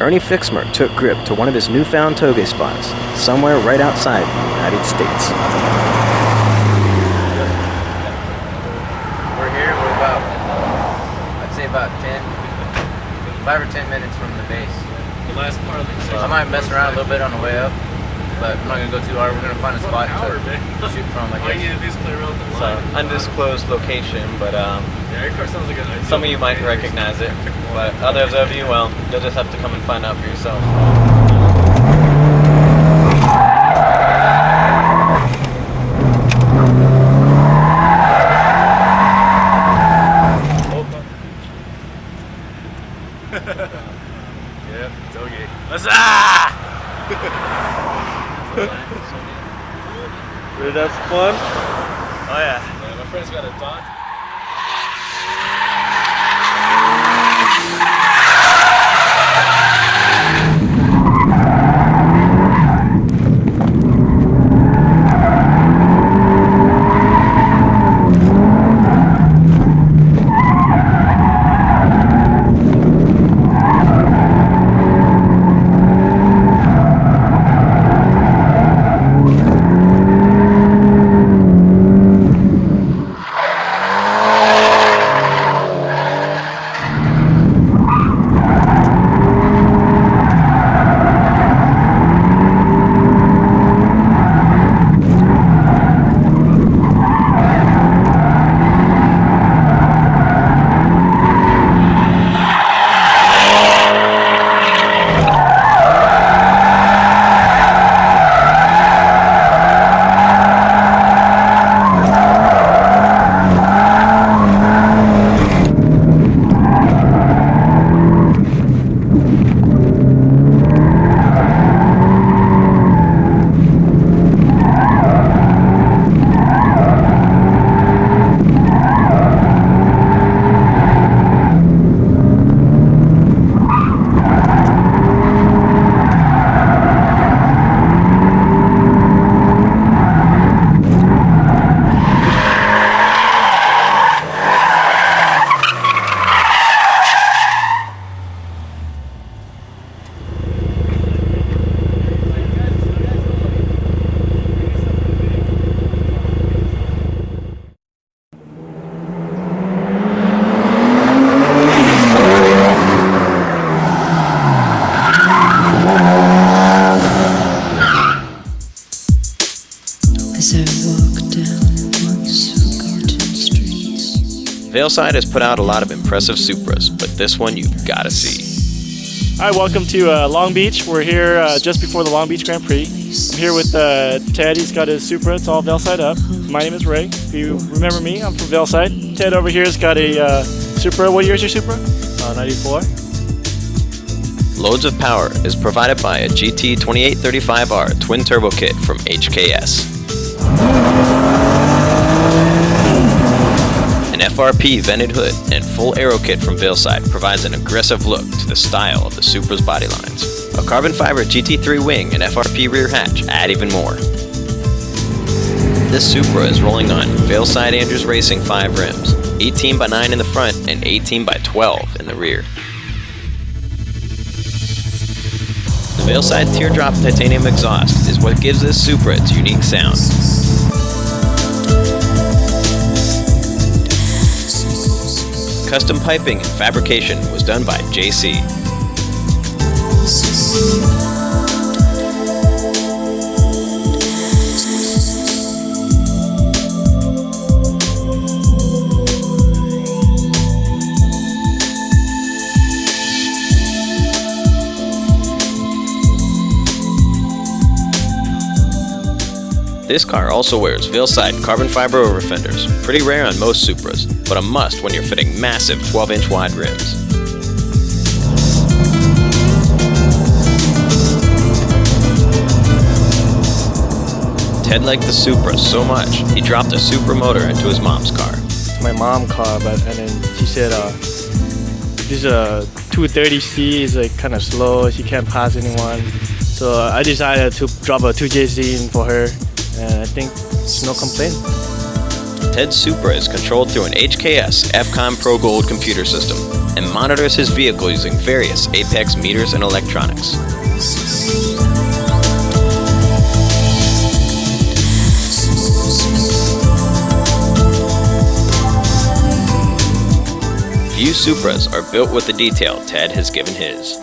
Ernie Fixmer took grip to one of his newfound Touge spots, somewhere right outside the United States. We're here, we're about, I'd say about 5 or 10 minutes from the base. The last part of the So I might mess around a little bit on the way up, but I'm not going to go too hard. We're going to find a spot to shoot from, I guess. So, undisclosed location, but some of you might recognize it, but others of you, well, you'll just have to come and find out for yourself. Yeah, Touge. Ready to have some fun? Oh yeah. My friend's got a dot. Veilside has put out a lot of impressive Supras, but this one you've got to see. Hi, welcome to Long Beach. We're here just before the Long Beach Grand Prix. I'm here with Ted. He's got his Supra. It's all Veilside up. My name is Ray. If you remember me, I'm from Veilside. Ted over here has got a Supra. What year is your Supra? 94. Loads of power is provided by a GT 2835R twin turbo kit from HKS. An FRP vented hood and full aero kit from Veilside provides an aggressive look to the style of the Supra's body lines. A carbon fiber GT3 wing and FRP rear hatch add even more. This Supra is rolling on Veilside Andrews Racing 5 rims, 18x9 in the front and 18x12 in the rear. The Veilside teardrop titanium exhaust is what gives this Supra its unique sound. Custom piping and fabrication was done by JC. This car also wears Veilside carbon fiber over fenders, pretty rare on most Supras, but a must when you're fitting massive 12-inch wide rims. Ted liked the Supra so much, he dropped a Supra motor into his mom's car. It's my mom's car, and then she said this 230C is like kind of slow. She can't pass anyone. So I decided to drop a 2JZ in for her. And I think it's no complaint. Ted's Supra is controlled through an HKS FCOM Pro Gold computer system and monitors his vehicle using various Apex meters and electronics. Few Supras are built with the detail Ted has given his.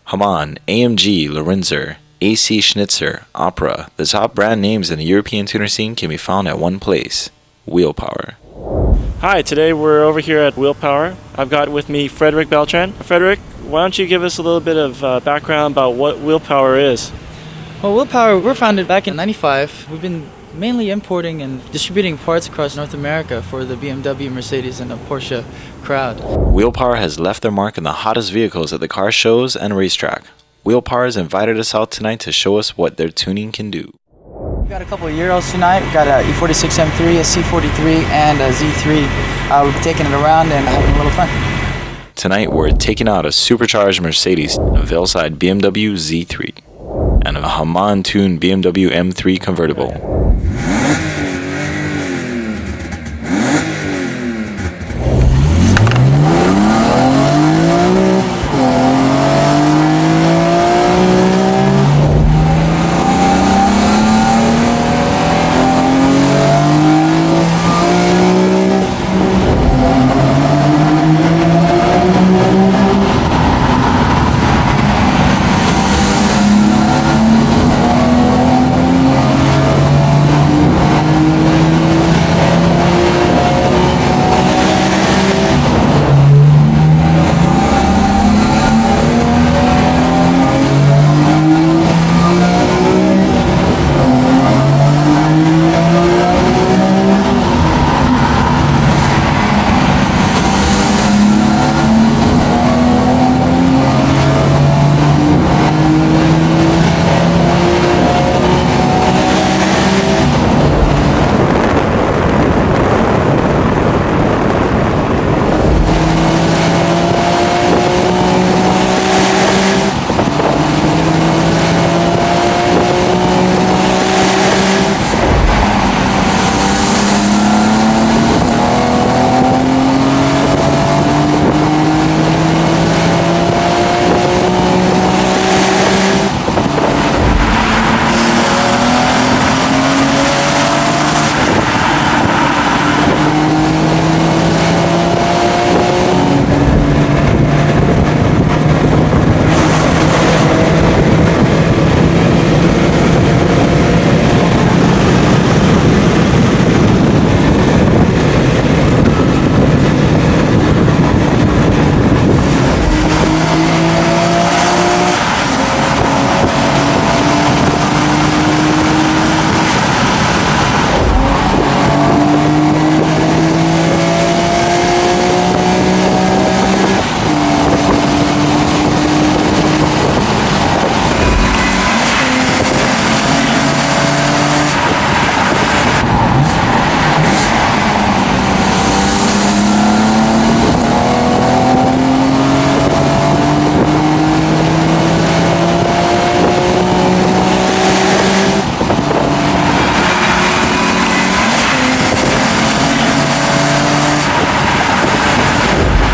Hamann, AMG, Lorenzer, AC Schnitzer, Opera, the top brand names in the European tuner scene can be found at one place, Wheel Power. Hi, today we're over here at Wheel Power. I've got with me Frederick Beltran. Frederick, why don't you give us a little bit of background about what Wheel Power is? Well, Wheel Power, we were founded back in '95. We've been mainly importing and distributing parts across North America for the BMW, Mercedes, and the Porsche crowd. Wheel Power has left their mark in the hottest vehicles at the car shows and racetrack. Wheel Power has invited us out tonight to show us what their tuning can do. We've got a couple of Euros tonight. We've got a E46 M3, a C43, and a Z3. We've been taking it around and having a little fun. Tonight we're taking out a supercharged Mercedes, a Veilside BMW Z3, and a Hamann-tuned BMW M3 convertible.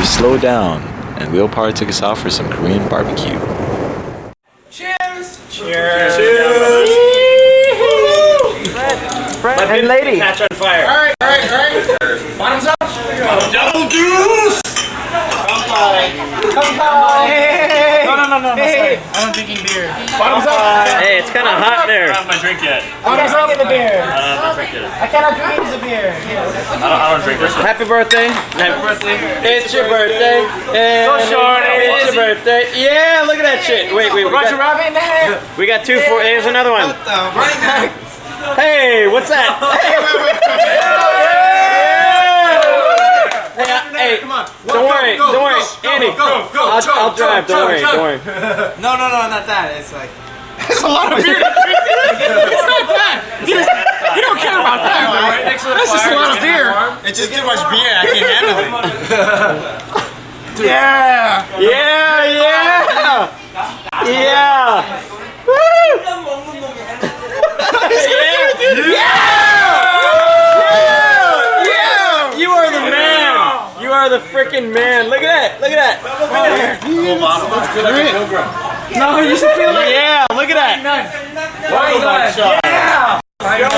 Slowed down, and Wheel Power took us out for some Korean barbecue. Cheers! Cheers! Fred and lady. Catch on fire. Alright. Bottoms up. Double deuce! Come on. Hey. No. Hey. I'm drinking beer. Bottoms up. Hey, it's kind of hot I there. don't have my drink yet. Bottoms up in the beer. I don't have my drink yet. I cannot drink the beer. I don't drink this one. Happy birthday. Happy birthday. It's your birthday. Go short, It's your birthday. Yeah, look at that shit. Wait. Roger Rabbit in the head. We got two for. Here's another one. Running back. Hey, what's that? Hey, Come on. don't worry, Andy. I'll drive. Don't worry. No, not that. It's like. It's a lot of beer. It's not that. You don't care about that, right? Next to the That's just a lot of beer. It's just too much beer. I can't handle it. Yeah! Yeah, yeah! Yeah! Woo! Yeah! You are the man! You are the freaking man! Look at that! Look at that! Full bottle. That's good. Like a pilgrim. No, you should feel like. Yeah! Look at that! Yeah!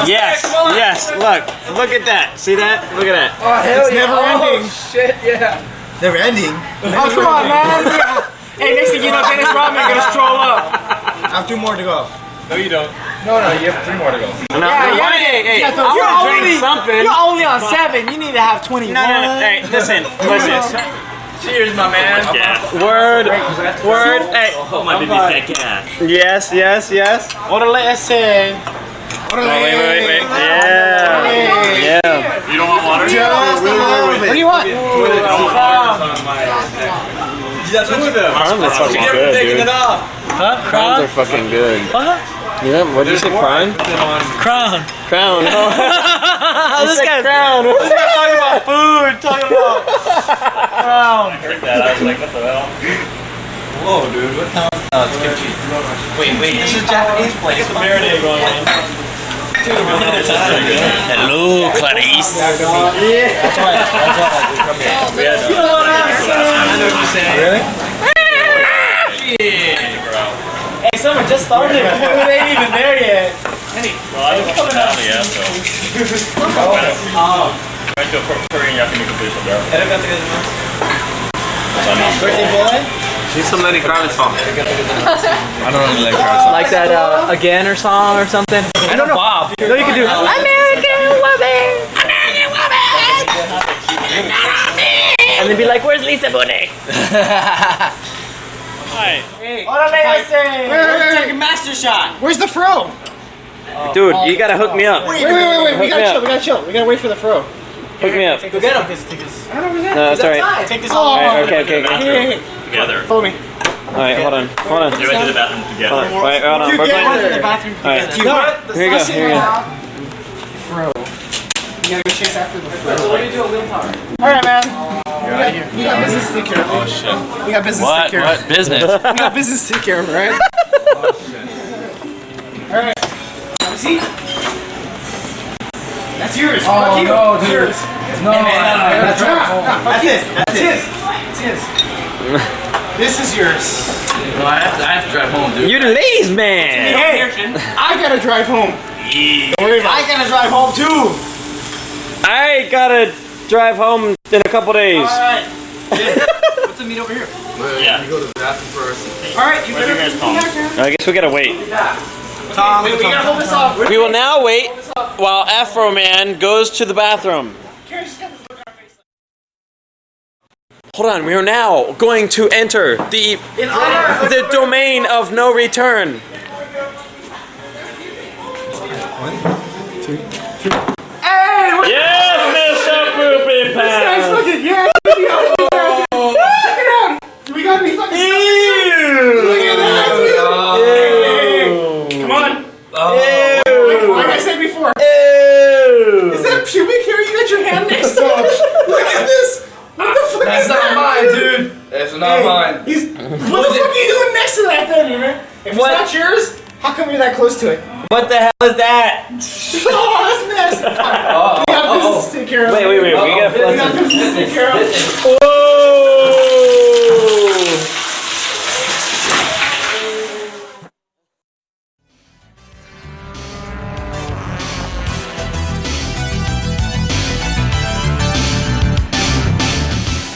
Yes! Yes! Look at that! See that? Look at that! Oh, hell It's never ending. Shit, yeah. Never ending. Oh, come on, man. Hey, next thing you know, Dennis Rodman gonna stroll up. I have 2 more to go. No, you don't. No, you have 3 more to go. No, hey, I want to drink something. You're only on 7. You need to have 21. No. Hey, listen. Cheers, my man. Word. Hey. Oh, my baby fat cat. Yes. Orale ese. Wait. Yeah. You don't want water? What do you want? Crowns are fucking good, dude. Crowns are fucking good. Yeah, what did you say, crown? Crown. This guy's crown. This guy's talking about food. Crown. I heard that. I was like, what the hell? Whoa, dude. What the hell? No, it's kimchi. Wait. This is Japanese place. What's the marinade going on? Hello, Clarice. That's why. Come here. I know what you're saying. Really? Hey, someone just started. It ain't even there yet. Well, I was coming out yet, so. Went to a Korean yakiniku place up there. Birthday boy? She's some Lenny Kravitz song. I don't know Lenny Kravitz song. Like that Again or song or something? I don't know. Bob. No, you can do American Woman! And then be like, where's Lisa Bonet? Hey, orale ese. Wait. Take a master shot. Where's the fro? Dude, you gotta hook me up. Wait. We gotta chill. We gotta wait for the fro. Hook me up. Go get him. No, it's alright. Take this off. Okay. Hey. Together. Follow me. Alright, hold on. They went to the bathroom together. Wait, hold on. We're Brooklyn. going to the bathroom Alright. together. Here you go. Fro. You gotta go chase after the fro. So what do you do at willpower? Alright, man. We got business to take care of. Oh, shit. We got business to take care of. What business? We got business to take care of, right? Alright. Have a seat. That's yours. Oh, no, dude. Yours. No, That's his. This is yours. Well, I have to drive home, dude. You the lazy man. Hey, I gotta drive home. Don't worry about it. I gotta drive home too. I gotta drive home in a couple days. Alright. Put the meat over here. Yeah. You go to the bathroom first. Alright, you Where's your guys' phone? I guess we gotta wait. Tom, we gotta hold this off. We will now wait while Afro Man goes to the bathroom. Hold on, we are now going to enter the domain of no return. Hey, what Yes, Mr. Poopy Pants! fucking yeah. We got me fucking. Look at that. Come on. Like I said before. Is that pubic hair you got your hand next to? Look at this. What the fuck is that? That's not mine, dude. That's not mine. What the fuck are you doing next to that then, man? If it's not yours, how come you're that close to it? What the hell is that? Oh, that's nasty. We got business to take care of. Wait. We We got business to take care of. Whoa!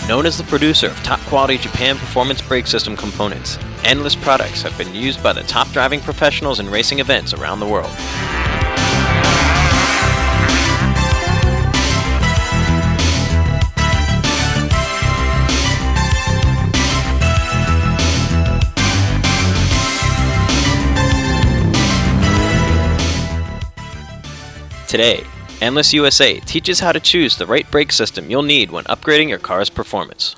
Known as the producer of top-quality Japan performance brake system components, Endless products have been used by the top driving professionals in racing events around the world. Today, Endless USA teaches how to choose the right brake system you'll need when upgrading your car's performance.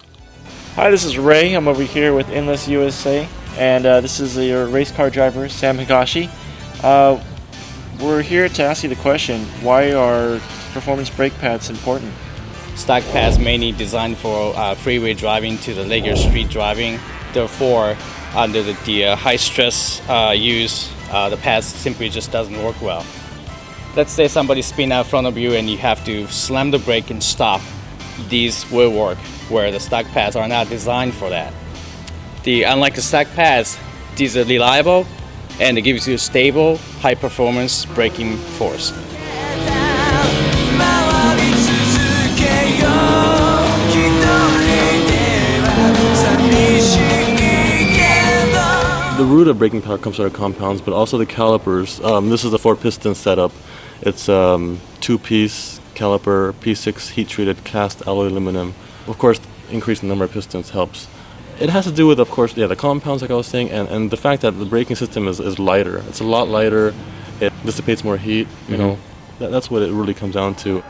Hi, this is Ray. I'm over here with Endless USA, and this is your race car driver, Sam Higashi. We're here to ask you the question, why are performance brake pads important? Stock pads mainly designed for freeway driving to the regular street driving. Therefore, under the high stress use, the pads simply just doesn't work well. Let's say somebody spin out in front of you and you have to slam the brake and stop. These will work, where the stock pads are not designed for that. Unlike the stock pads, these are reliable and it gives you a stable, high performance braking force. The root of braking power comes from our compounds, but also the calipers. This is a 4-piston setup. It's 2-piece caliper, P6 heat-treated cast alloy aluminum. Of course, increasing the number of pistons helps. It has to do with, of course, the compounds, like I was saying, and the fact that the braking system is lighter. It's a lot lighter. It dissipates more heat. You know, that's what it really comes down to.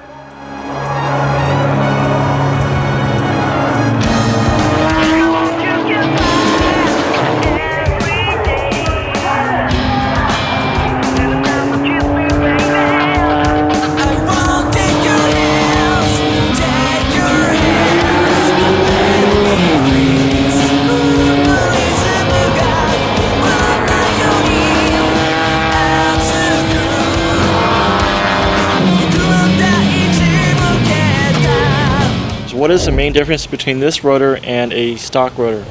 What is the main difference between this rotor and a stock rotor?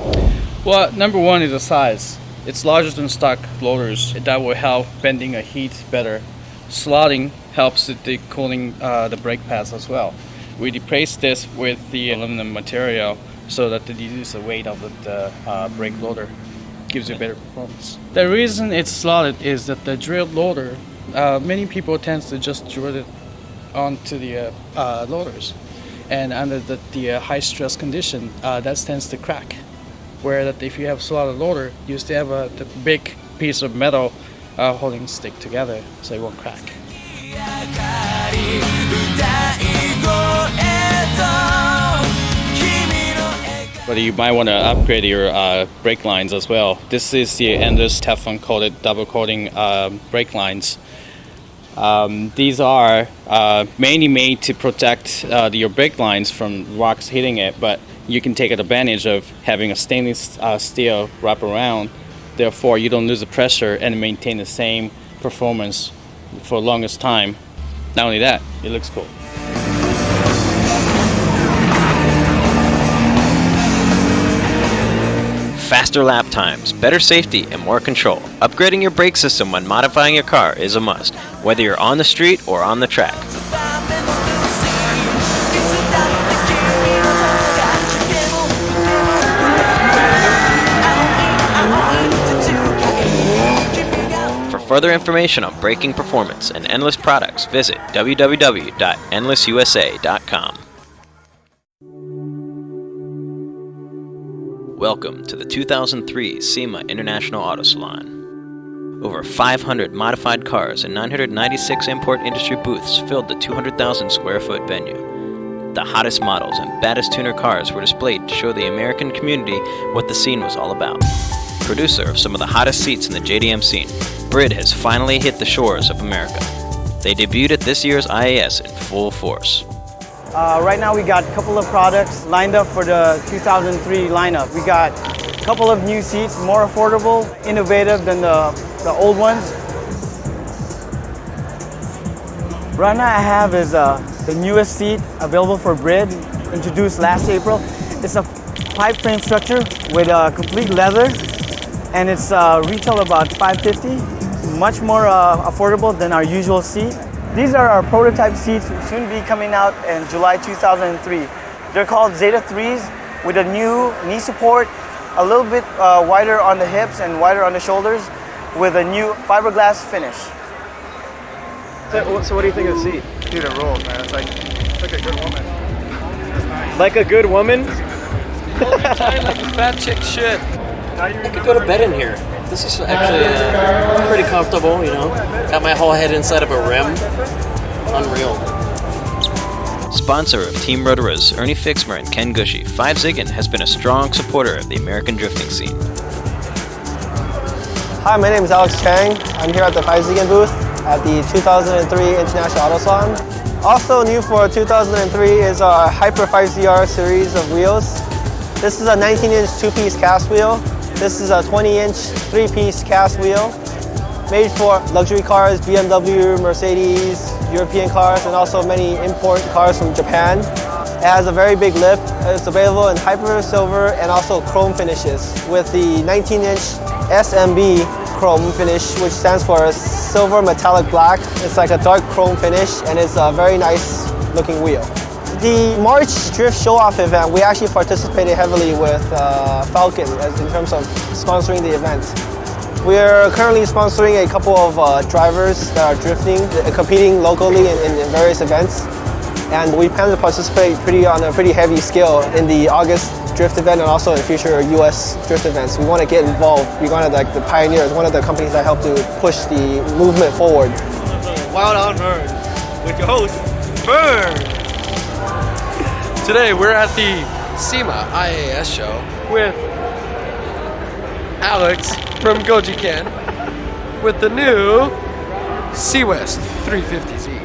Well, number one is the size. It's larger than stock loaders. That will help bending a heat better. Slotting helps with the cooling the brake pads as well. We replace this with the aluminum material so that it reduces the weight of the brake loader. Gives you better performance. The reason it's slotted is that the drilled loader, many people tend to just drill it onto the loaders. And under the high stress condition, that tends to crack. Where that if you have slotted loader, you still have the big piece of metal holding stick together, so it won't crack. But you might want to upgrade your brake lines as well. This is the endless Teflon coated double coating brake lines. These are mainly made to protect your brake lines from rocks hitting it, but you can take advantage of having a stainless steel wrap around. Therefore, you don't lose the pressure and maintain the same performance for the longest time. Not only that, it looks cool. Faster lap times, better safety, and more control. Upgrading your brake system when modifying your car is a must, whether you're on the street or on the track. For further information on braking performance and Endless products, visit www.endlessusa.com. Welcome to the 2003 SEMA International Auto Salon. Over 500 modified cars and 996 import industry booths filled the 200,000 square foot venue. The hottest models and baddest tuner cars were displayed to show the American community what the scene was all about. Producer of some of the hottest seats in the JDM scene, Brid has finally hit the shores of America. They debuted at this year's IAS in full force. Right now we got a couple of products lined up for the 2003 lineup. We got a couple of new seats, more affordable, innovative than the old ones. Right now I have is the newest seat available for Brid, introduced last April. It's a pipe frame structure with complete leather, and it's retail about $550, much more affordable than our usual seat. These are our prototype seats, soon to be coming out in July 2003. They're called Zeta 3s with a new knee support, a little bit wider on the hips and wider on the shoulders, with a new fiberglass finish. So what do you think of the seat? Dude, it rolls, man. It's like a good woman. Like a good woman? Like a fat chick shit. I could go to bed in here. This is actually pretty comfortable, you know. Got my whole head inside of a rim. Unreal. Sponsor of Team Rotorers, Ernie Fixmer and Ken Gushy, 5 Ziggin has been a strong supporter of the American drifting scene. Hi, my name is Alex Chang. I'm here at the 5 Ziggin booth. at the 2003 International Auto Salon. Also new for 2003 is our Hyper 5ZR series of wheels. This is a 19-inch 2-piece cast wheel. This is a 20-inch 3-piece cast wheel made for luxury cars, BMW, Mercedes, European cars, and also many import cars from Japan. It has a very big lip. It's available in hyper silver and also chrome finishes with the 19-inch SMB chrome finish, which stands for silver metallic black. It's like a dark chrome finish, and it's a very nice looking wheel. The March Drift Show-Off event, we actually participated heavily with Falcon in terms of sponsoring the event. We're currently sponsoring a couple of drivers that are drifting, competing locally in various events. And we plan to participate on a pretty heavy scale in the August Drift event and also in future US Drift events. We want to get involved. We're one of the pioneers, one of the companies that help to push the movement forward. Wild on Burn with your host, Burn! Today we're at the SEMA IAS show with Alex from Goji Ken with the new Seawest 350Z.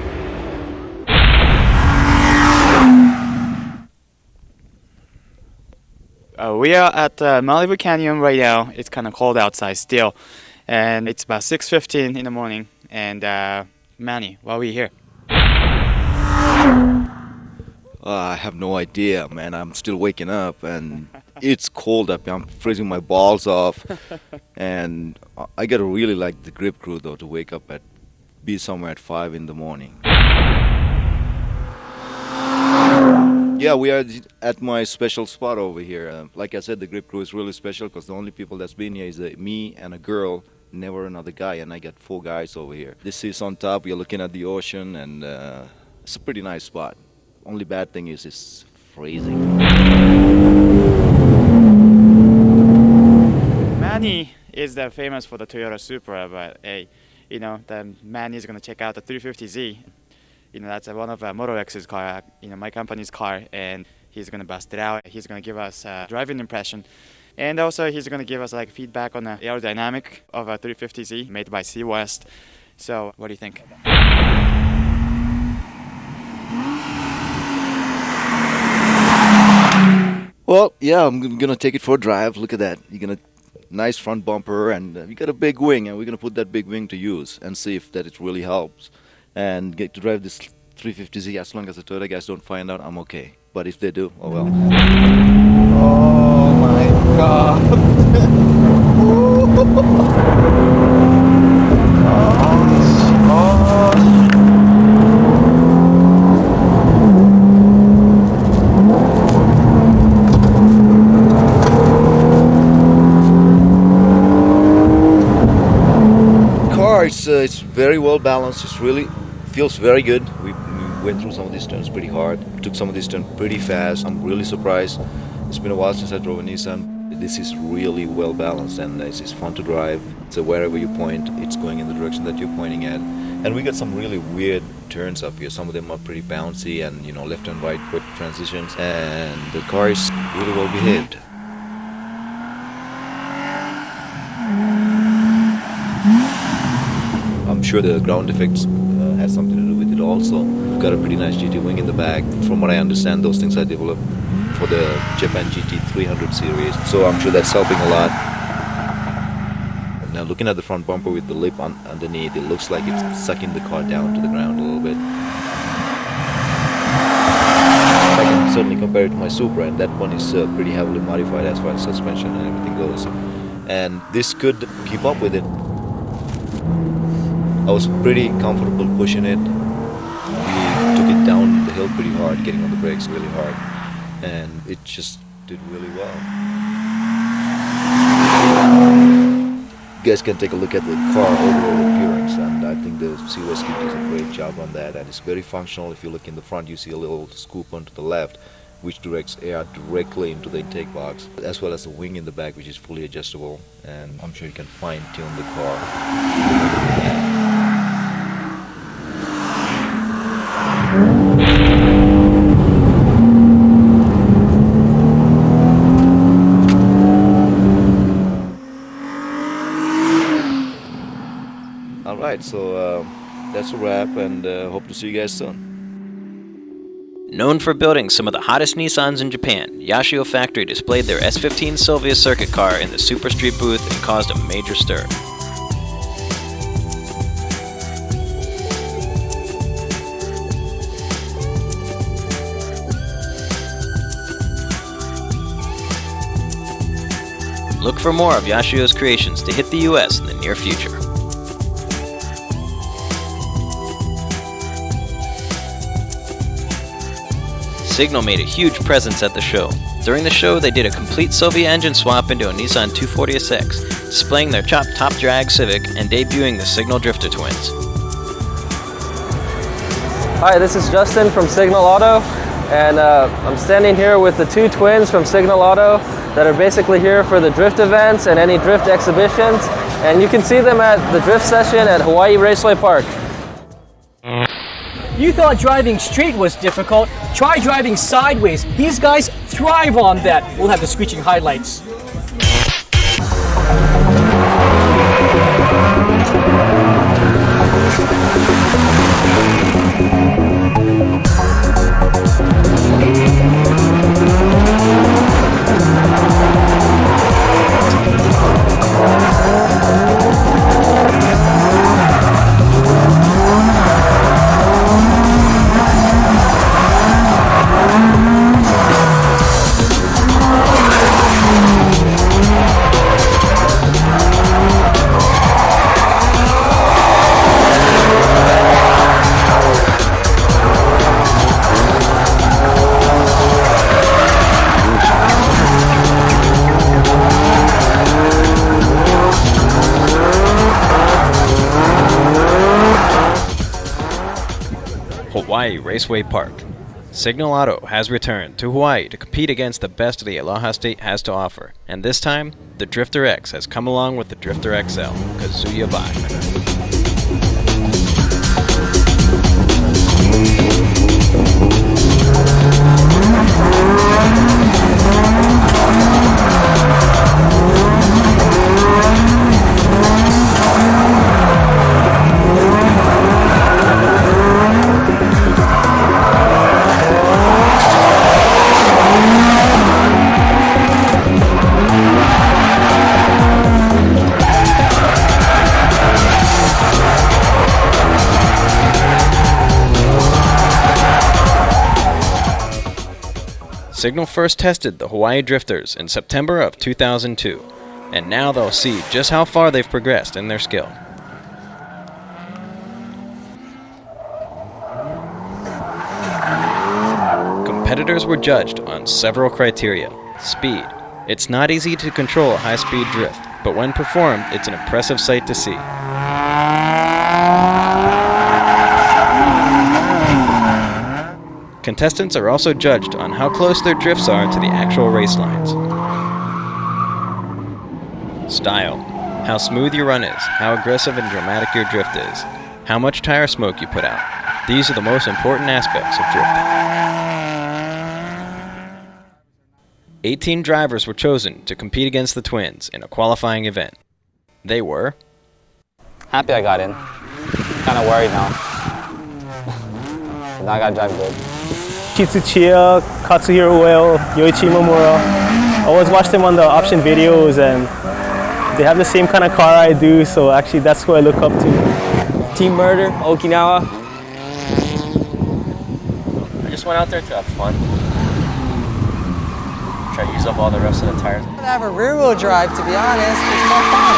We are at Malibu Canyon right now. It's kind of cold outside still, and it's about 6:15 in the morning. And Manny, why are we here? I have no idea, man. I'm still waking up, and it's cold up here. I'm freezing my balls off, and I gotta really like the grip crew though to wake up be somewhere at 5 in the morning. Yeah, we are at my special spot over here. Like I said, the grip crew is really special because the only people that's been here is me and a girl, never another guy, and I got 4 guys over here. This is on top, we are looking at the ocean, and it's a pretty nice spot. Only bad thing is it's freezing. Manny is famous for the Toyota Supra, but hey, then Manny is gonna check out the 350Z. That's one of Moto X's car, my company's car, and he's gonna bust it out. He's gonna give us a driving impression, and also he's gonna give us feedback on the aerodynamic of a 350Z made by Seawest. So, what do you think? Well, yeah, I'm gonna take it for a drive. Look at that. You're gonna nice front bumper, and you got a big wing, and we're gonna put that big wing to use and see if that it really helps. And get to drive this 350Z. As long as the Toyota guys don't find out, I'm okay. But if they do, oh well. Oh my god. Car, it's very well balanced. It's really feels very good. We went through some of these turns pretty hard. Took some of these turns pretty fast. I'm really surprised. It's been a while since I drove a Nissan. This is really well balanced, and it's fun to drive. So wherever you point, it's going in the direction that you're pointing at. And we got some really weird turns up here. Some of them are pretty bouncy, and left and right quick transitions. And the car is really well behaved. I'm sure the ground effects has something to do with it also. We've got a pretty nice GT wing in the back. From what I understand, those things are developed for the Japan GT 300 series, so I'm sure that's helping a lot. Now looking at the front bumper with the lip underneath, it looks like it's sucking the car down to the ground a little bit. I can certainly compare it to my Supra, and that one is pretty heavily modified as far as suspension and everything goes. And this could keep up with it. I was pretty comfortable pushing it. We took it down the hill pretty hard, getting on the brakes really hard, and it just did really well. You guys can take a look at the car overall appearance, and I think the Seawest does a great job on that, and it's very functional. If you look in the front, you see a little scoop onto the left, which directs air directly into the intake box, as well as the wing in the back, which is fully adjustable, and I'm sure you can fine-tune the car. Alright, so that's a wrap, and hope to see you guys soon. Known for building some of the hottest Nissans in Japan, Yashio Factory displayed their S15 Sylvia circuit car in the Super Street booth and caused a major stir. Look for more of Yashio's creations to hit the US in the near future. Signal made a huge presence at the show. During the show, they did a complete Sylvia engine swap into a Nissan 240SX, displaying their top drag Civic and debuting the Signal Drifter Twins. Hi, this is Justin from Signal Auto, and I'm standing here with the two twins from Signal Auto that are basically here for the drift events and any drift exhibitions, and you can see them at the drift session at Hawaii Raceway Park. You thought driving straight was difficult? Try driving sideways. These guys thrive on that. We'll have the screeching highlights. Hawaii Raceway Park. Signal Auto has returned to Hawaii to compete against the best the Aloha State has to offer, and this time, the Drifter X has come along with the Drifter XL. Kazuya bye. Signal first tested the Hawaii Drifters in September of 2002, and now they'll see just how far they've progressed in their skill. Competitors were judged on several criteria. Speed. It's not easy to control a high-speed drift, but when performed, it's an impressive sight to see. Contestants are also judged on how close their drifts are to the actual race lines. Style. How smooth your run is, how aggressive and dramatic your drift is, how much tire smoke you put out. These are the most important aspects of drifting. 18 drivers were chosen to compete against the twins in a qualifying event. They were... Happy I got in. Kinda worried now. Now I gotta drive good. Kitsuchiya, Katsuhiro Ueno, Yoichi Imamura. I always watch them on the option videos and they have the same kind of car I do, so actually that's who I look up to. Team Murder, Okinawa. I just went out there to have fun. Try to use up all the rest of the tires. I have a rear-wheel drive, to be honest. It's more fun.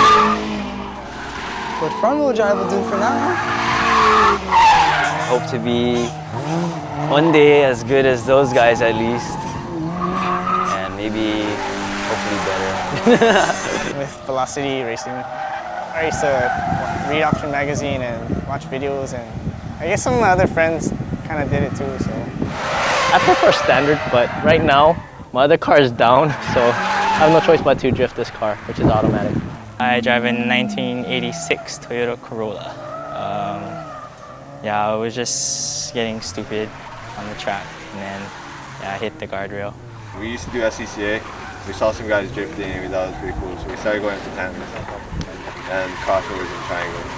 What front-wheel drive will do for now. I hope to be one day as good as those guys at least, and maybe hopefully better. With Velocity Racing, I used to read Option Magazine and watch videos, and I guess some of my other friends kind of did it too. So I prefer standard, but right now my other car is down, so I have no choice but to drift this car, which is automatic. I drive a 1986 Toyota Corolla. Yeah, I was just getting stupid on the track, and then I hit the guardrail. We used to do SCCA. We saw some guys drifting and we thought it was pretty cool, so we started going into tandems and crossovers and triangles.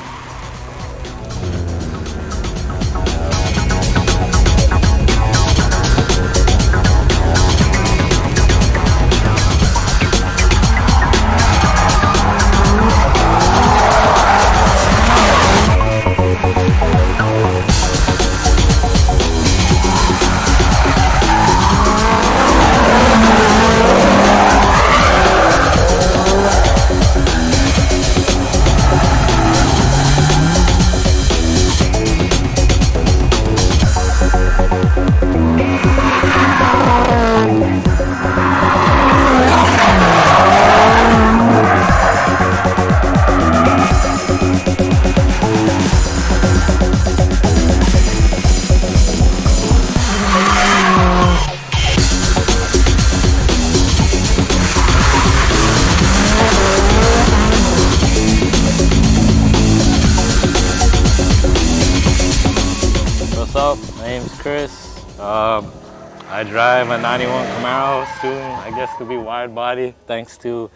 What's up? My name's Chris. I drive a 91 Camaro, soon I guess to be wide body thanks to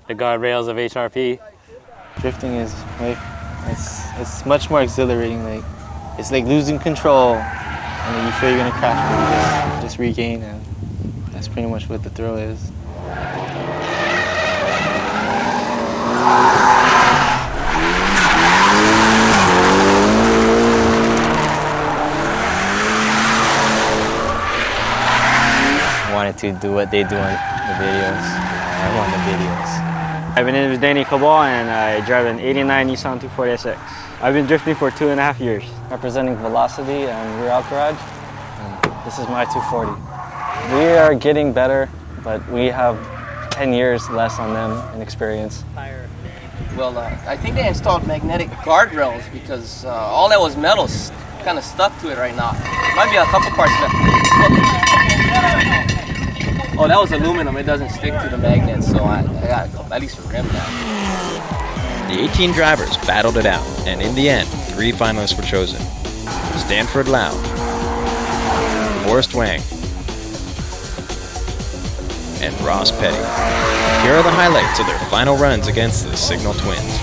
the guardrails of HRP. Drifting is it's much more exhilarating. Like it's like losing control, and then you feel you're gonna crash, but you just regain, and that's pretty much what the thrill is. I wanted to do what they do on the videos. I want the videos. My name is Danny Cabal and I drive an 89 Nissan 240SX. I've been drifting for 2.5 years. Representing Velocity and Rear Out Garage. This is my 240. We are getting better, but we have 10 years less on them in experience. Well, I think they installed magnetic guardrails because all that was metal kind of stuck to it right now. Might be a couple parts left. Oh, that was aluminum. It doesn't stick to the magnet, so I got at least a rim now. The 18 drivers battled it out, and in the end, 3 finalists were chosen. Stanford Lau, Forrest Wang, and Ross Petty. Here are the highlights of their final runs against the Signal Twins.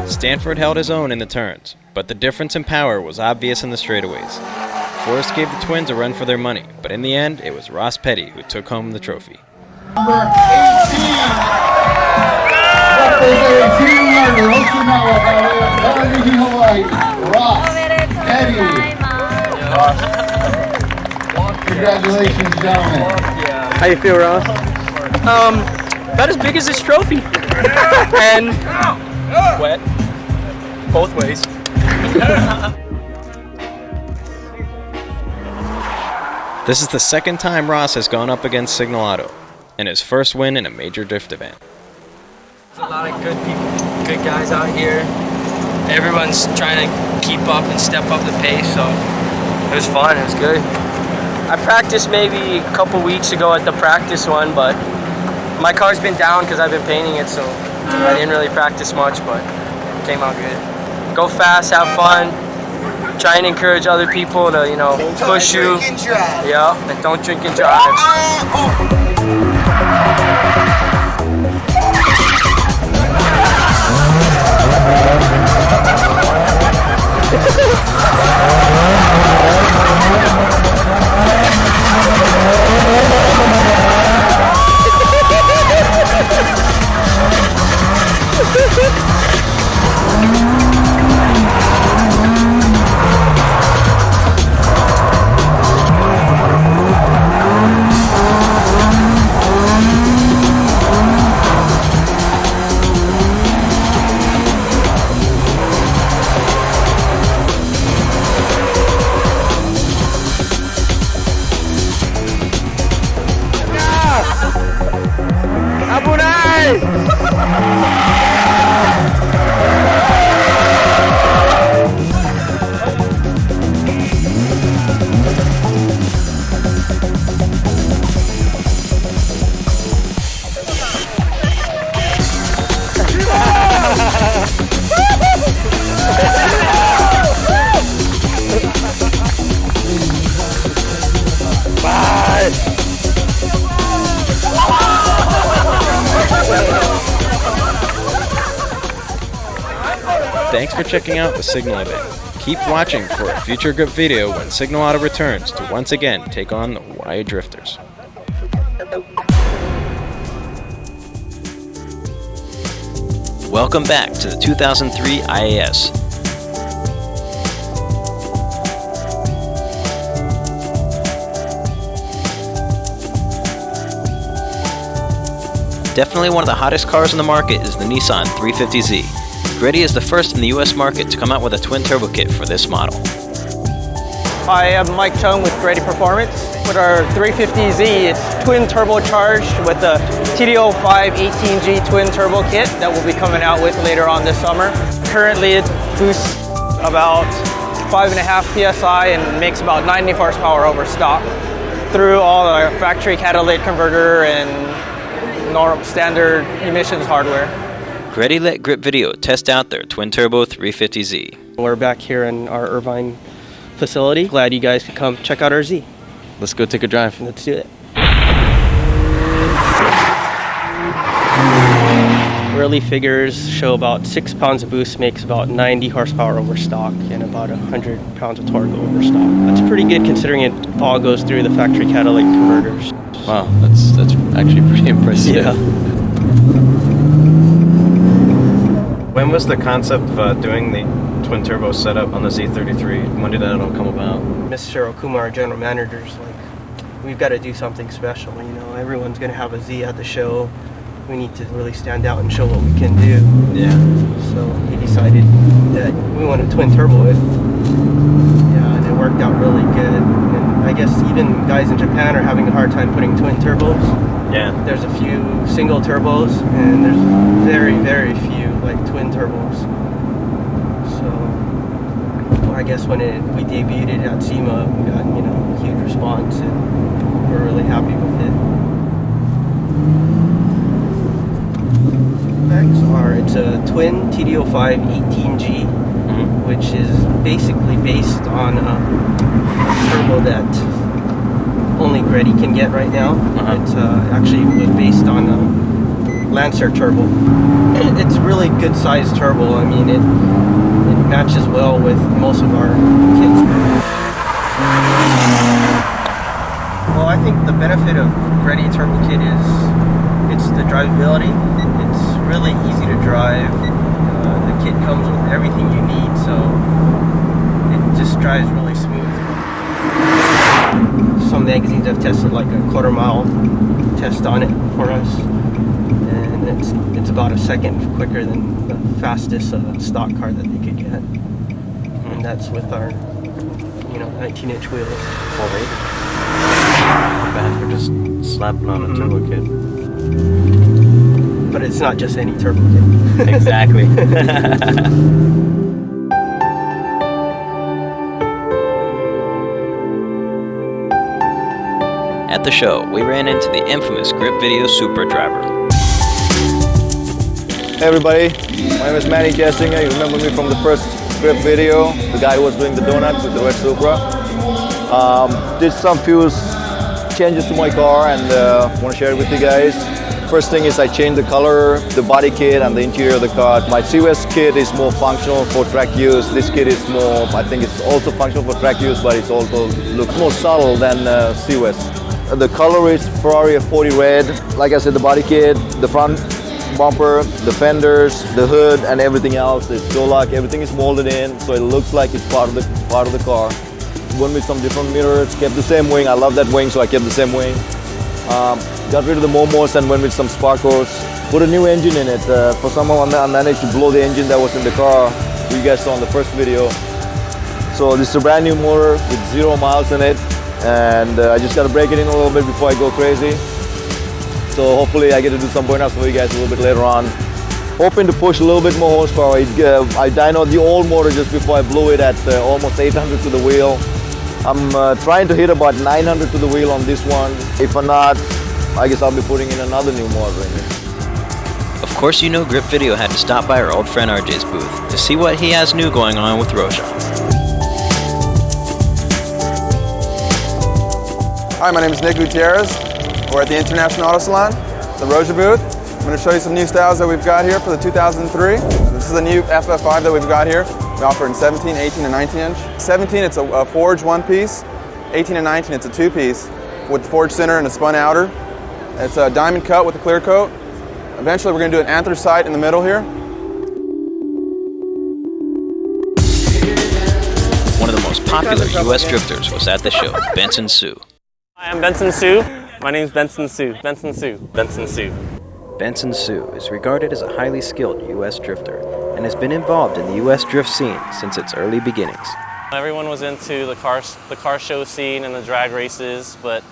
Stanford held his own in the turns, but the difference in power was obvious in the straightaways. Forrest gave the Twins a run for their money, but in the end, it was Ross Petty who took home the trophy. Number 18, representing Okinawa by way of Greddy, Hawaii, Ross Petty. Congratulations, gentlemen. How you feel, Ross? About as big as this trophy. And wet. Both ways. This is the second time Ross has gone up against Signal Auto, and his first win in a major drift event. There's a lot of good people, good guys out here. Everyone's trying to keep up and step up the pace, so it was fun, it was good. I practiced maybe a couple weeks ago at the practice one, but my car's been down because I've been painting it, so I didn't really practice much, but it came out good. Go fast, have fun, try and encourage other people to, you know, push you. Yeah, and don't drink and drive. Thanks for checking out the Signal event. Keep watching for a future grip video when Signal Auto returns to once again take on the Hawaii Drifters. Welcome back to the 2003 IAS. Definitely one of the hottest cars on the market is the Nissan 350Z. Greddy is the first in the US market to come out with a twin turbo kit for this model. Hi, I'm Mike Chung with Greddy Performance. With our 350Z, it's twin turbocharged with the TD05 18G twin turbo kit that we'll be coming out with later on this summer. Currently it boosts about 5.5 PSI and makes about 90 horsepower over stock through all our factory catalytic converter and standard emissions hardware. Greddy let Grip Video test out their twin-turbo 350Z. We're back here in our Irvine facility. Glad you guys could come check out our Z. Let's go take a drive. Let's do it. Early figures show about 6 pounds of boost makes about 90 horsepower over stock and about 100 pounds of torque over stock. That's pretty good considering it all goes through the factory catalytic converters. Wow, that's actually pretty impressive. Yeah. When was the concept of doing the twin turbo setup on the Z33? When did that all come about? Mr. Okuma, our general manager's like, we've got to do something special. You know, everyone's going to have a Z at the show. We need to really stand out and show what we can do. Yeah. So he decided that we want to twin turbo it. Yeah, and it worked out really good. And I guess even guys in Japan are having a hard time putting twin turbos. Yeah. There's a few single turbos, and there's very, very few like twin turbos. So I guess when we debuted it at SEMA, we got a huge response, and we're really happy with it. It's a twin TD05 18G, which is basically based on a turbo that only Greddy can get right now. It's actually was based on a Lancer turbo. It's really good sized turbo. I mean, it matches well with most of our kits. Well, I think the benefit of Greddy turbo kit is it's the drivability. It's really easy to drive. The kit comes with everything you need, so it just drives really smooth. Some magazines have tested like a quarter-mile test on it for us, and it's about a second quicker than the fastest stock car that they could get, and that's with our 19-inch wheels. Not bad for just slapping on a turbo kit. But it's not just any turbo kit. Exactly. At the show, we ran into the infamous Grip Video Supra driver. Hey everybody, my name is Manny Jessinger. You remember me from the first Grip Video, the guy who was doing the donuts with the red Supra. Did some few changes to my car and want to share it with you guys. First thing is I changed the color, the body kit and the interior of the car. My C-West kit is more functional for track use. This kit is more, I think it's also functional for track use, but it also looks more subtle than C-West. The color is Ferrari F40 red. Like I said, the body kit, the front bumper, the fenders, the hood and everything else is Doloc. Everything is molded in, so it looks like it's part of the car. Went with some different mirrors, kept the same wing. I love that wing, so I kept the same wing. Got rid of the momos and went with some sparkles. Put a new engine in it. For someone I managed to blow the engine that was in the car. You guys saw in the first video. So this is a brand new motor with 0 miles in it. And I just got to break it in a little bit before I go crazy. So hopefully I get to do some burnouts for you guys a little bit later on. Hoping to push a little bit more horsepower. I dynoed the old motor just before I blew it at almost 800 to the wheel. I'm trying to hit about 900 to the wheel on this one. If I'm not, I guess I'll be putting in another new motor in it. Of course, you know Grip Video had to stop by our old friend RJ's booth to see what he has new going on with Roshan. Hi, my name is Nick Gutierrez. We're at the International Auto Salon, the Roja booth. I'm going to show you some new styles that we've got here for the 2003. This is the new FF5 that we've got here. We offer in 17, 18, and 19 inch. 17, it's a forged one piece. 18 and 19, it's a two piece with the forged center and a spun outer. It's a diamond cut with a clear coat. Eventually, we're going to do an anthracite in the middle here. One of the most popular U.S. drifters was at the show, Benson Hsu. Hi, I'm Benson Hsu. My name's Benson Hsu. Benson Hsu. Benson Hsu. Benson Hsu is regarded as a highly skilled U.S. drifter and has been involved in the U.S. drift scene since its early beginnings. Everyone was into the car show scene and the drag races, but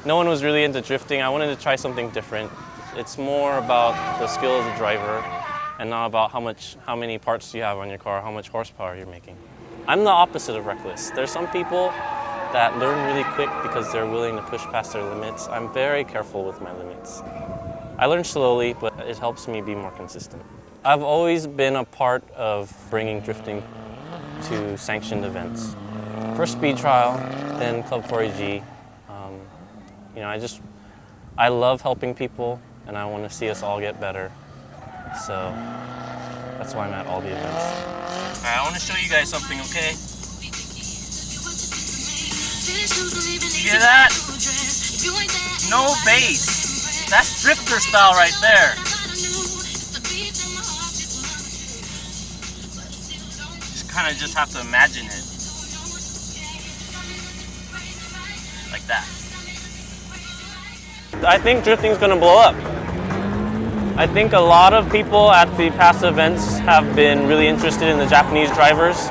no one was really into drifting. I wanted to try something different. It's more about the skill of the driver and not about how many parts you have on your car, how much horsepower you're making. I'm the opposite of reckless. There's some people that learn really quick because they're willing to push past their limits. I'm very careful with my limits. I learn slowly, but it helps me be more consistent. I've always been a part of bringing drifting to sanctioned events. First speed trial, then Club 4AG. You know, I love helping people, and I want to see us all get better. So that's why I'm at all the events. All right, I want to show you guys something, okay? You hear that? No bass. That's drifter style right there. Kind of just have to imagine it like that. I think drifting's going to blow up. I think a lot of people at the past events have been really interested in the Japanese drivers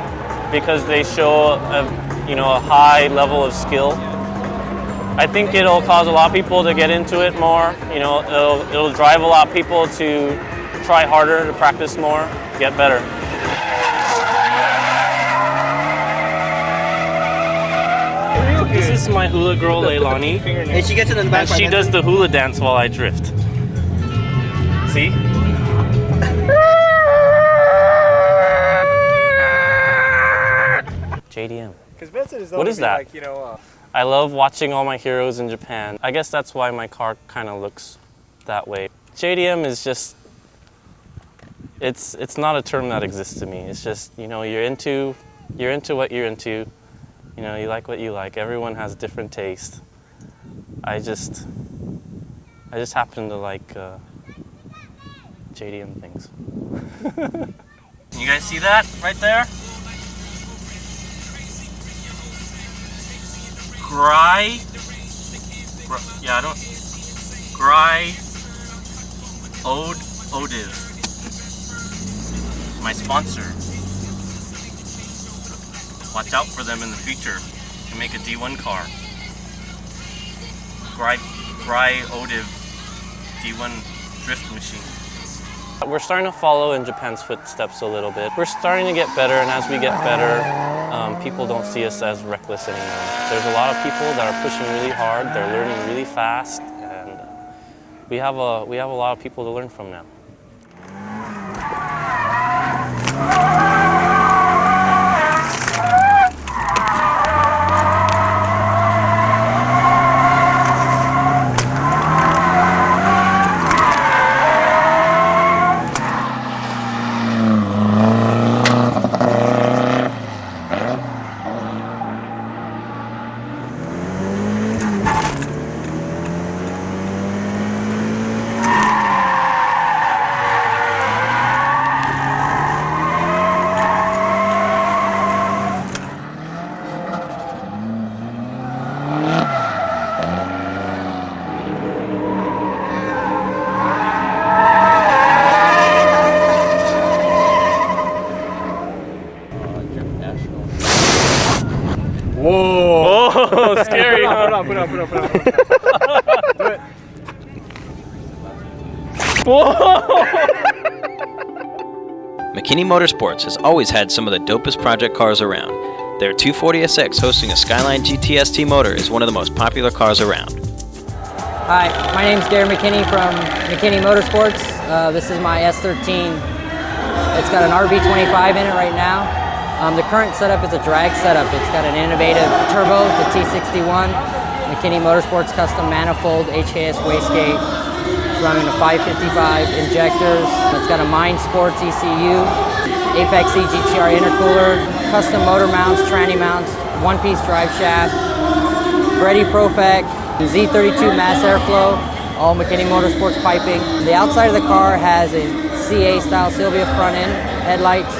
because they show a high level of skill. I think it'll cause a lot of people to get into it more. You know, it'll drive a lot of people to try harder, to practice more, get better. This is my hula girl, Leilani. Hey, she gets it in the back. And she does the hula dance while I drift. See? JDM. What is that? I love watching all my heroes in Japan. I guess that's why my car kind of looks that way. JDM is just, it's not a term that exists to me. It's just, you know, you're into what you're into. You know, you like what you like. Everyone has different taste. I just happen to like JDM things. You guys see that right there? Odiv, my sponsor. Watch out for them in the future to make a D1 car. Odiv D1 drift machine. We're starting to follow in Japan's footsteps a little bit. We're starting to get better, and as we get better, people don't see us as reckless anymore. There's a lot of people that are pushing really hard, they're learning really fast, and we have a lot of people to learn from now. Whoa! Scary. Put it on. Do it. McKinney Motorsports has always had some of the dopest project cars around. Their 240SX hosting a Skyline GTST motor is one of the most popular cars around. Hi, my name's Gary McKinney from McKinney Motorsports. This is my S13. It's got an RB25 in it right now. The current setup is a drag setup. It's got an innovative turbo, it's a T61, McKinney Motorsports custom manifold, HKS wastegate. It's running a 555 injectors. It's got a Mind Sports ECU, Apex C GTR intercooler, custom motor mounts, tranny mounts, one-piece drive shaft, Greddy Profec, Z32 mass airflow, all McKinney Motorsports piping. The outside of the car has a CA style Sylvia front end, headlights,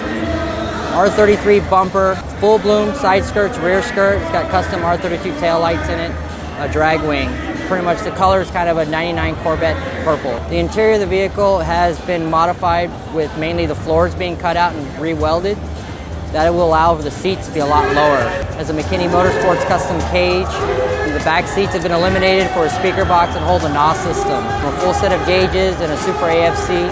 R33 bumper, full bloom side skirts, rear skirt. It's got custom R32 tail lights in it, a drag wing. Pretty much the color is kind of a 99 Corvette purple. The interior of the vehicle has been modified with mainly the floors being cut out and re-welded. That will allow the seats to be a lot lower. As a McKinney Motorsports custom cage, the back seats have been eliminated for a speaker box and hold a NOS system. A full set of gauges and a Super AFC.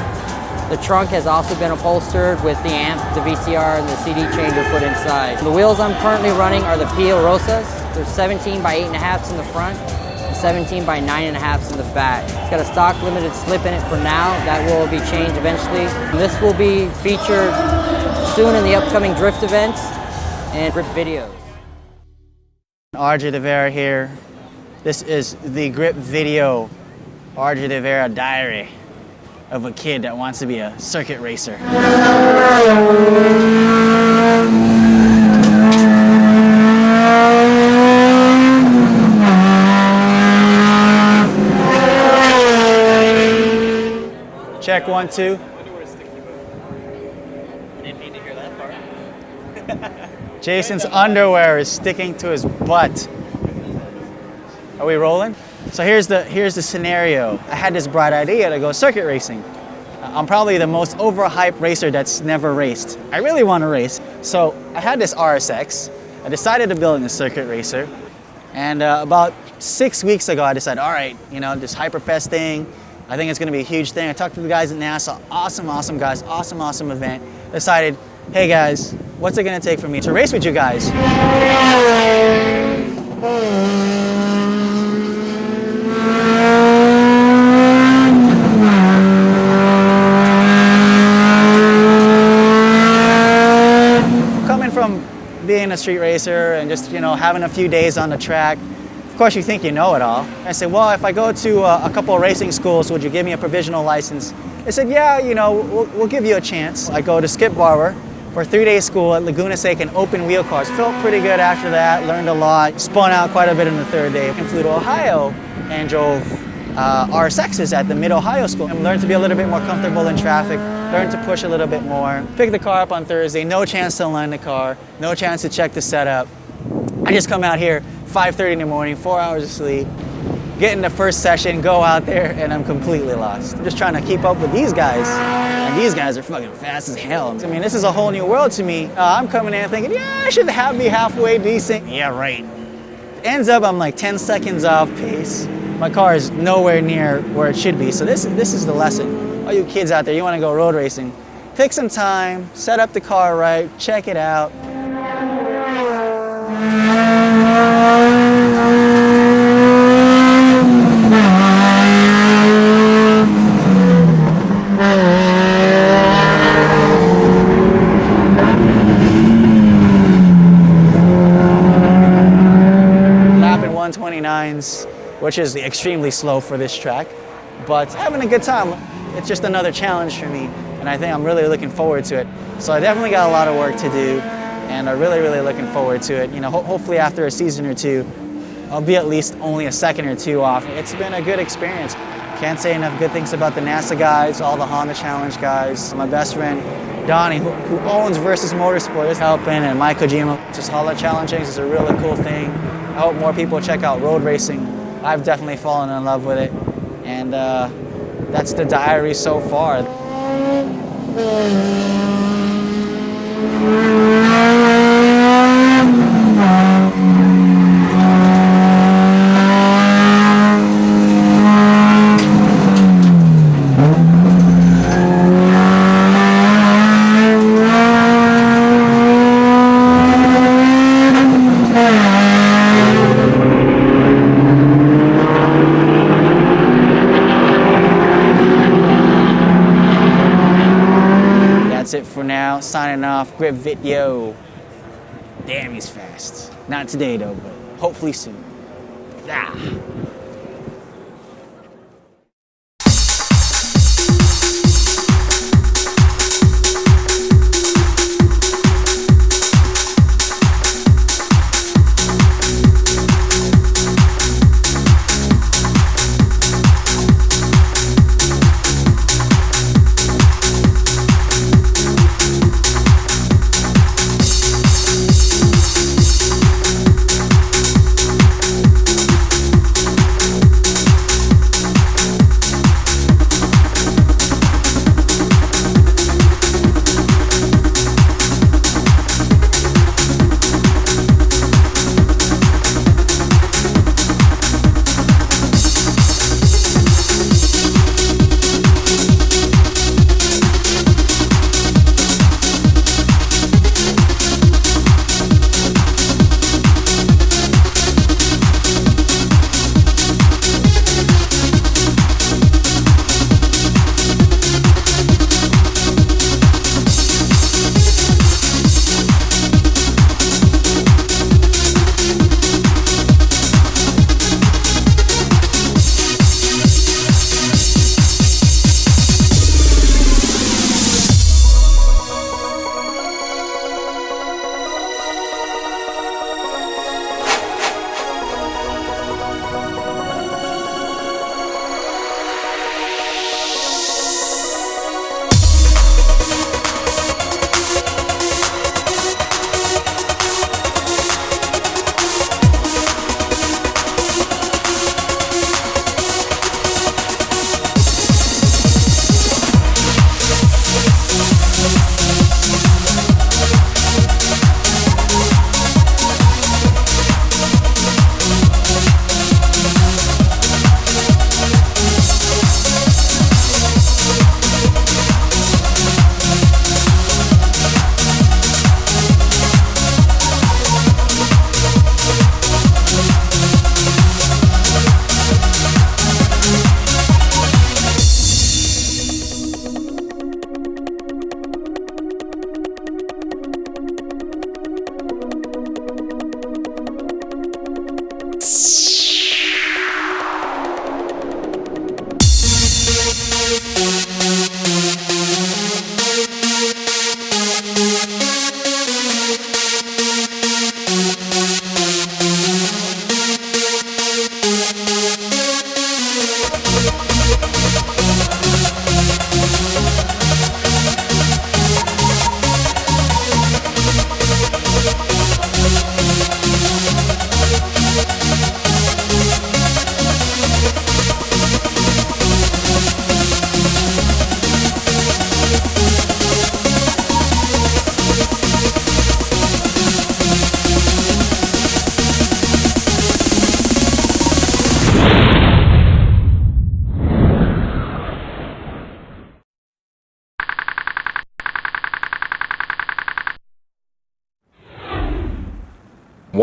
The trunk has also been upholstered with the amp, the VCR, and the CD changer put inside. The wheels I'm currently running are the Pio Rosas. They're 17 by 8.5 in the front, 17 by 9.5 in the back. It's got a stock limited slip in it for now. That will be changed eventually. This will be featured soon in the upcoming drift events and grip videos. RJ De Vera here. This is the grip video RJ De Vera diary of a kid that wants to be a circuit racer. Check 1, 2. Jason's underwear is sticking to his butt. Are we rolling? So here's the scenario. I had this bright idea to go circuit racing. I'm probably the most overhyped racer that's never raced. I really want to race. So I had this RSX. I decided to build a circuit racer. And about 6 weeks ago, I decided, all right, you know, this Hyperfest thing, I think it's going to be a huge thing. I talked to the guys at NASA, awesome guys, awesome event. Decided, hey guys, what's it going to take for me to race with you guys? Coming from being a street racer and just, you know, having a few days on the track, of course you think you know it all. I said, well, if I go to a couple of racing schools, would you give me a provisional license? They said, yeah, you know, we'll give you a chance. I go to Skip Barber for a 3-day school at Laguna Seca and open wheel cars. Felt pretty good after that, learned a lot, spun out quite a bit on the 3rd day. And flew to Ohio and drove RSXs at the Mid-Ohio School and learned to be a little bit more comfortable in traffic, learned to push a little bit more. Picked the car up on Thursday, no chance to align the car, no chance to check the setup. I just come out here 5:30 in the morning, 4 hours of sleep, get in the first session, go out there, and I'm completely lost. I'm just trying to keep up with these guys, and these guys are fucking fast as hell. I mean, this is a whole new world to me. I'm coming in thinking, yeah, I should be halfway decent. Yeah, right. Ends up, I'm like 10 seconds off pace. My car is nowhere near where it should be, so this is the lesson. All you kids out there, you want to go road racing, take some time, set up the car right, check it out. Lapping 129s, which is extremely slow for this track, but having a good time. It's just another challenge for me, and I think I'm really looking forward to it. So I definitely got a lot of work to do, and I'm really looking forward to it. You know, hopefully after a season or two, I'll be at least only a second or two off. It's been a good experience. Can't say enough good things about the NASA guys, all the Honda Challenge guys. My best friend, Donnie, who owns Versus Motorsport, is helping, and Mike Kojima. Just Honda Challenging is a really cool thing. I hope more people check out road racing. I've definitely fallen in love with it, and that's the diary so far. out, signing off. Great video. Damn, he's fast. Not today though, but hopefully soon. Yeah.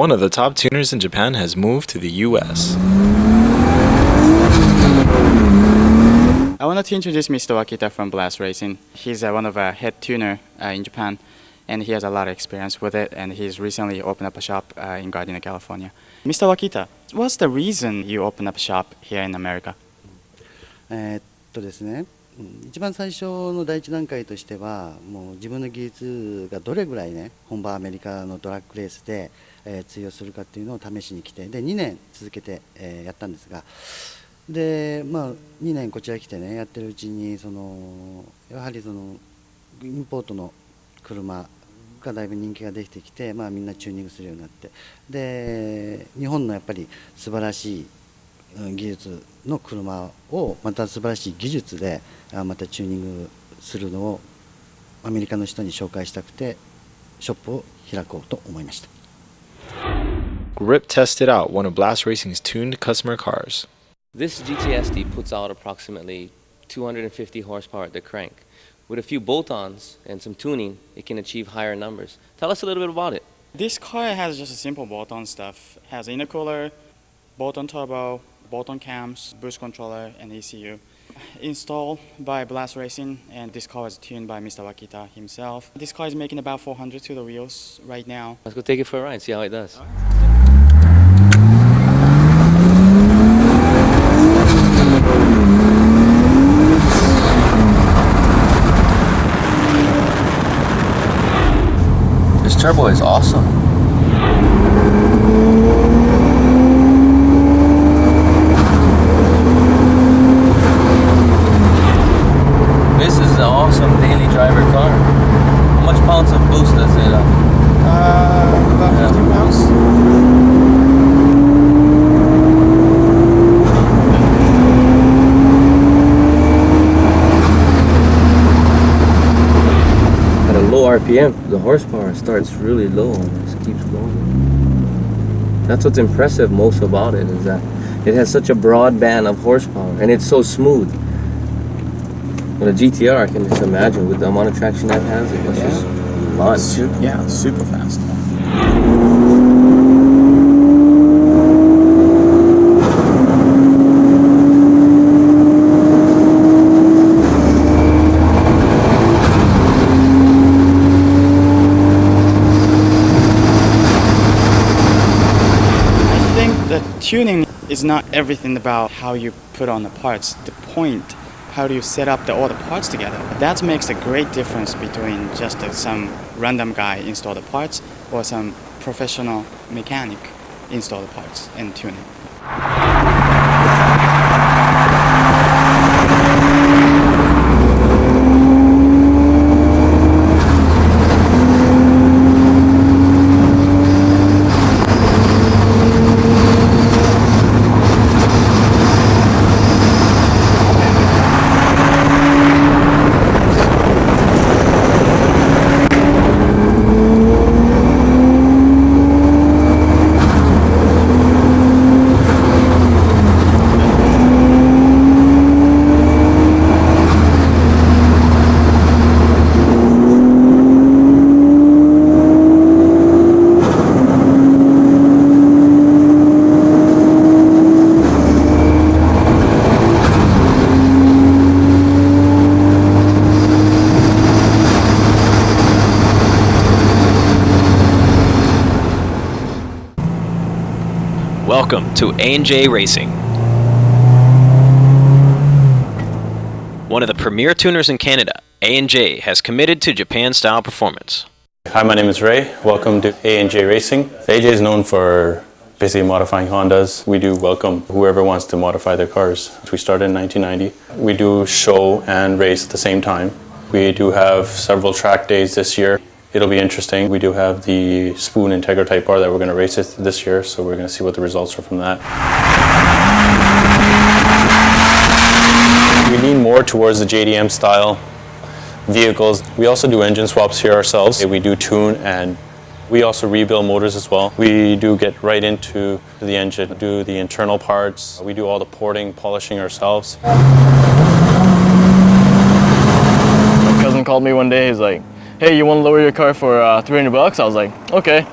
One of the top tuners in Japan has moved to the US. I wanted to introduce Mr. Wakita from Blast Racing. He's one of our head tuner in Japan, and he has a lot of experience with it, and he's recently opened up a shop in Gardena, California. Mr. Wakita, what's the reason you opened up a shop here in America? ですね、一番最初の第一段階としてはもう自分の技術がどれぐらいね本場アメリカのドラッグレースで、通用するかっていうのを試しに来てで2年続けて、やったんですがで、まあ、2年こちら来てねやってるうちにやはりインポートの車がだいぶ人気ができてきて、まあ、みんなチューニングするようになってで日本のやっぱり素晴らしい技術の車をまた素晴らしい技術でまたチューニングするのをアメリカの人に紹介したくてショップを開こうと思いました。Grip tested out one of Blast Racing's tuned customer cars. This GTSD puts out approximately 250 horsepower at the crank. With a few bolt-ons and some tuning, it can achieve higher numbers. Tell us a little bit about it. This car has just a simple bolt-on stuff. It has intercooler, bolt-on turbo, bolt-on cams, boost controller, and ECU. Installed by Blast Racing, and this car is tuned by Mr. Wakita himself. This car is making about 400 to the wheels right now. Let's go take it for a ride, see how it does. This turbo is awesome. This is an awesome daily driver car. How much pounds of boost does it have? About 50 pounds. At a low RPM, the horsepower starts really low and just keeps going. That's what's impressive most about it, is that it has such a broad band of horsepower and it's so smooth. With a GTR, I can just imagine with the amount of traction that has, it must just launch. Yeah, super fast. I think the tuning is not everything about how you put on the parts. The point, how do you set up all the parts together? That makes a great difference between just some random guy install the parts or some professional mechanic install the parts and tune it. Welcome to A&J Racing. One of the premier tuners in Canada, A&J has committed to Japan-style performance. Hi, my name is Ray. Welcome to A&J Racing. A&J is known for basically modifying Hondas. We do welcome whoever wants to modify their cars. We started in 1990. We do show and race at the same time. We do have several track days this year. It'll be interesting. We do have the Spoon Integra Type R that we're going to race it this year, so we're going to see what the results are from that. We lean more towards the JDM style vehicles. We also do engine swaps here ourselves. We do tune, and we also rebuild motors as well. We do get right into the engine, do the internal parts. We do all the porting, polishing ourselves. My cousin called me one day. He's like, "Hey, you want to lower your car for $300? I was like, okay.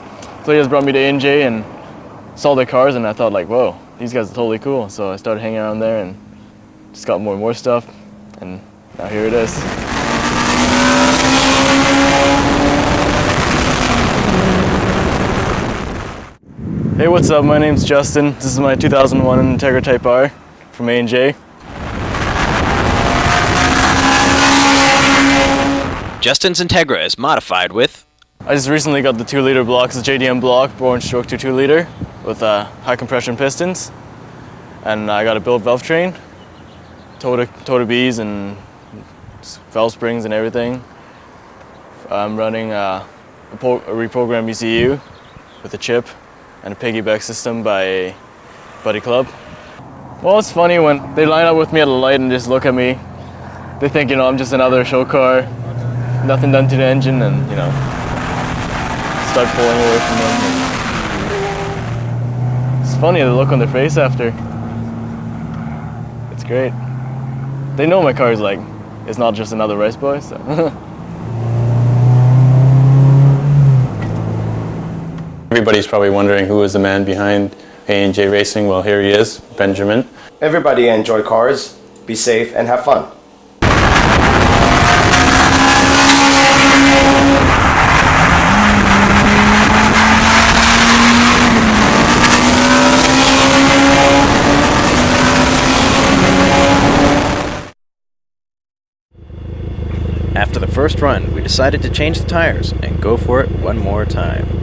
So he just brought me to A&J and saw their cars, and I thought like, whoa, these guys are totally cool. So I started hanging around there and just got more and more stuff, and now here it is. Hey, what's up? My name's Justin. This is my 2001 Integra Type R from A&J. Justin's Integra is modified with... I just recently got the 2-liter blocks, the JDM block, Born Stroke to 2-liter with high compression pistons. And I got a built valve train, toe to bees and valve springs and everything. I'm running a reprogrammed ECU with a chip and a piggyback system by a Buddy Club. Well, it's funny when they line up with me at a light and just look at me. They think, I'm just another show car. Nothing done to the engine, and start pulling away from them. It's funny the look on their face after. It's great. They know my car is it's not just another race boy. So. Everybody's probably wondering who is the man behind A&J Racing. Well, here he is, Benjamin. Everybody enjoy cars be safe, and have fun. After the first run, we decided to change the tires and go for it one more time.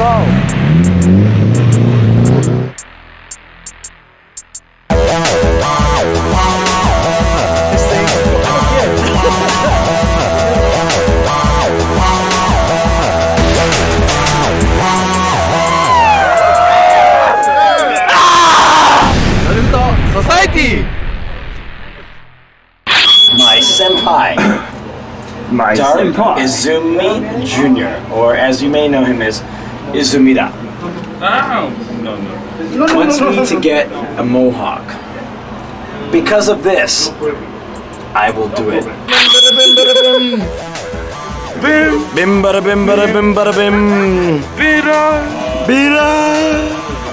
Society! My senpai, Dark Izumi Jr., or as you may know him as Izumida, wants me to get a mohawk. Because of this, I will do it. Bim bada bim bada bim bada bim. Bida. Bida.